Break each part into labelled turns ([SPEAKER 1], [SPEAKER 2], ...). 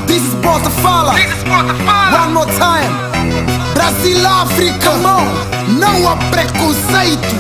[SPEAKER 1] This is Bota Fala. One more time. Brasil, África, não há preconceito.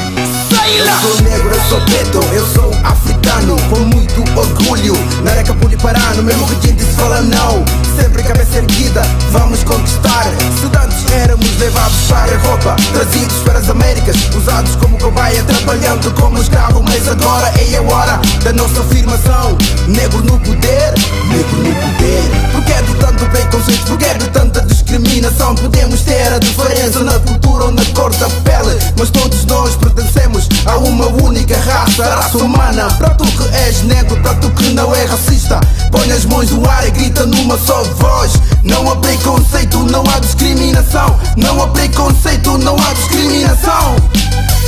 [SPEAKER 2] Eu sou negro, eu sou preto, eu sou africano, com muito orgulho. Na Areca Poliparano, mesmo que gente se fala não, sempre cabeça erguida, vamos conquistar. Se antes éramos levados para a Europa, trazidos para as Américas, usados como cobaia, trabalhando como escravo, mas agora é a hora da nossa afirmação. Negro no poder, negro no poder. Porquê de tanto preconceito, porquê de tanta discriminação? Podemos ter a diferença na cultura ou na cor da pele, mas todos nós pertencemos a uma única raça, a raça humana. Para tu que és negro, para tu que não é racista, põe as mãos no ar e grita numa só voz. Não há preconceito, não há discriminação. Não há preconceito, não há discriminação.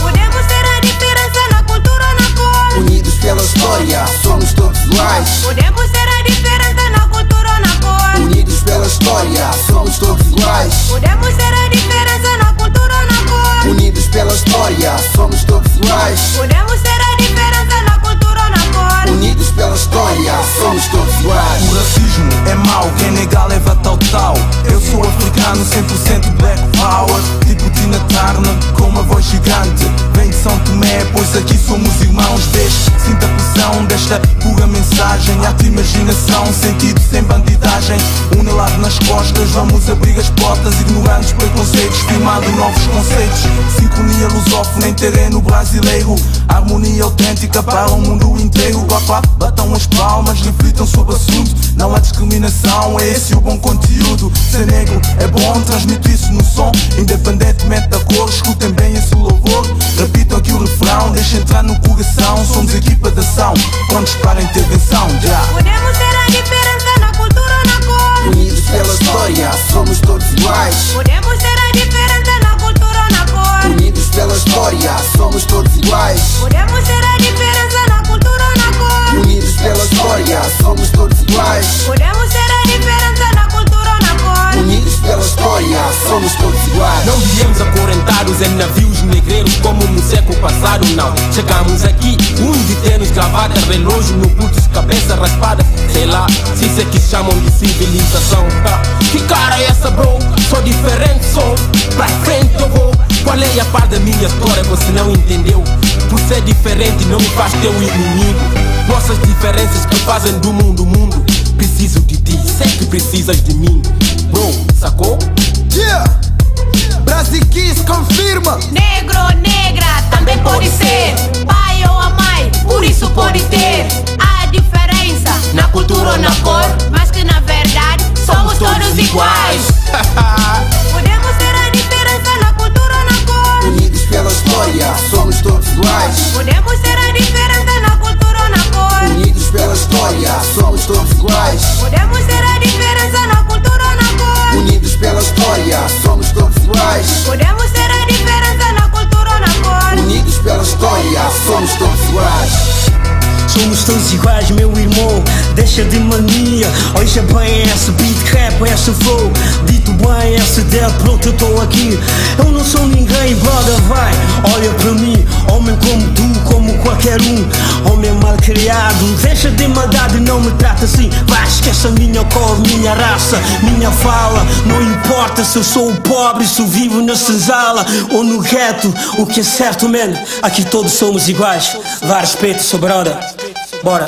[SPEAKER 3] Podemos ter a diferença na cultura ou na cor,
[SPEAKER 2] Unidos pela história, somos todos iguais.
[SPEAKER 3] podemos ter a diferença na cultura ou na cor,
[SPEAKER 2] Unidos pela história, somos todos iguais.
[SPEAKER 3] podemos ter a diferença na cultura ou na cor,
[SPEAKER 2] Unidos pela história, somos todos iguais.
[SPEAKER 3] podemos ter a diferença na cultura ou na cor.
[SPEAKER 2] Unidos pela história, somos todos iguais.
[SPEAKER 4] O racismo é mau, quem nega leva tal. Eu sou africano, 100% black power, tipo Tina Turner com uma voz gigante. Vem de São Tomé, pois aqui somos irmãos. Deixe, sinta a pressão desta pura mensagem. Arte, imaginação, sentido sem bandidagem. Unilado nas costas, vamos abrir as portas, ignorando os preconceitos, firmando novos conceitos. Sincronia lusófona em terreno brasileiro, harmonia autêntica para o mundo inteiro. Batam as palmas, reflitam sobre o assunto. Não há discriminação, é esse o bom conteúdo. Ser negro é bom, transmito isso no som, independentemente da cor. Escutem bem esse louvor, repitam aqui o refrão, deixa entrar no coração. Somos equipa de ação, prontos para a intervenção.
[SPEAKER 3] Podemos ter a diferença na cultura ou na cor,
[SPEAKER 2] Unidos pela história, somos todos iguais.
[SPEAKER 3] podemos ter a diferença na cultura ou na cor,
[SPEAKER 2] Unidos pela história, somos todos iguais.
[SPEAKER 3] podemos ter a diferença na cultura ou na cor,
[SPEAKER 2] Unidos pela história, somos todos iguais.
[SPEAKER 3] podemos ter a diferença na cultura ou na cor.
[SPEAKER 2] Unidos pela história, somos todos iguais.
[SPEAKER 5] Não viemos acorrentados em navios negreiros como no século passado, não. Chegamos aqui, de tênis, gravata, relógio no pulso, cabeça raspada. Sei lá, se isso é que chamam de civilização. Que cara é essa, bro? Sou diferente, sou. Pra frente eu vou. Qual é a parte da minha história você não entendeu? Por ser diferente não me faz teu inimigo. Nossas diferenças que fazem do mundo mundo. Preciso de ti, sei que precisas de mim. Bro, sacou?
[SPEAKER 1] Brasil Kiss confirma.
[SPEAKER 3] Negro ou negra também pode ser, pai ou a mãe, por isso pode ter. Há diferença na cultura ou na cor, mas que na verdade somos todos iguais. Podemos ter a diferença na cultura ou na cor,
[SPEAKER 2] Unidos pela história, somos todos iguais.
[SPEAKER 3] podemos ter a diferença na cultura ou na cor,
[SPEAKER 2] Unidos pela história, somos todos iguais.
[SPEAKER 3] podemos ter a diferença na cultura ou na cor,
[SPEAKER 2] Unidos pela história, somos todos iguais.
[SPEAKER 3] podemos ter a diferença na cultura ou na cor.
[SPEAKER 2] Unidos pela história, somos todos iguais.
[SPEAKER 6] Somos todos iguais, meu irmão, deixa de mania. Hoje bem esse beat rap, esse flow. Dito bem esse ideia, pronto, eu tô aqui. Eu não sou ninguém, brother, vai. Olha pra mim, homem como tu, como qualquer um. Homem mal criado, deixa de maldade, não me trata assim. Vai, esquece a minha cor, minha raça, minha fala. Não importa se eu sou pobre, se eu vivo na senzala ou no gueto. O que é certo, man, aqui todos somos iguais. Vai, respeito, seu brother. Bora.